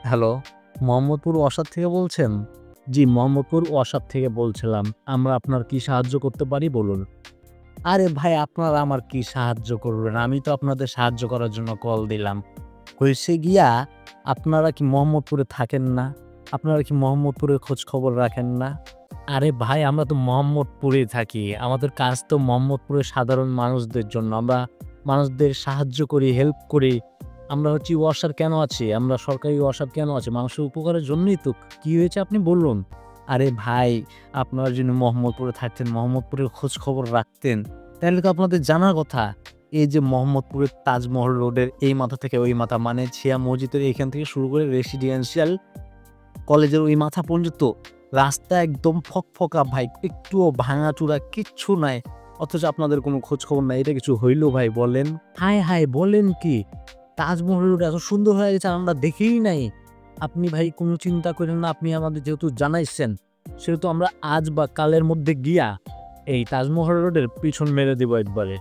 Hello, Mohammadpur ওয়াসার থেকে বলছেন? জি, মোহাম্মদপুর ওয়াসার থেকে বলছিলাম। আমরা আপনার কি সাহায্য করতে পারি বলুন? আরে ভাই আপনারা আমার কি সাহায্য করবেন? আমি তো আপনাদের সাহায্য করার জন্য কল দিলাম। হইছে গিয়া আপনারা কি মোহাম্মদপুরে থাকেন না? আপনারা কি মোহাম্মদপুরের খোঁজ খবর রাখেন না? আরে ভাই আমরা তো মোহাম্মদপুরেই থাকি। আমাদের কাজ তো মোহাম্মদপুরের সাধারণ মানুষদের জন্য। আমরা মানুষদের সাহায্য করি, হেল্প করি। আমরা হচ্ছি ওয়াসার কেন আছি? আমরা সরকারি ওয়াসার কেন আছি? মানুষের উপকারের জন্যই তো। কি হয়েছে আপনি বলুন? আরে ভাই আপনারা যদি মোহাম্মদপুরে থাকতেন, মোহাম্মদপুরের খোঁজ খবর রাখতেন, তাহলে তো আপনাদের জানার কথা। এই যে মোহাম্মদপুরের তাজমহল রোডের এই মাথা থেকে ওই মাথা মানে ছিয়া মসজিদের এখান থেকে শুরু করে রেসিডেন্সিয়াল কলেজের ওই মাথা পর্যন্ত রাস্তা একদম ফকফকা ভাই। একটুও ভাঙাচুরা কিচ্ছু নাই। অথচ আপনাদের কোনো খোঁজ খবর নাই। এটা কিছু হইল ভাই বলেন? হায়, হায় বলেন কি? তাজমহল রোড এত সুন্দর হয়ে গেছে আমরা দেখিই নাই। আপনি ভাই কোনো চিন্তা কইরেন না। আপনি আমাদের যেহেতু জানাইছেন, সেহেতু আমরা আজ বা কালের মধ্যে গিয়া এই তাজমহল রোডের পিছন মেরে দিব একবারে।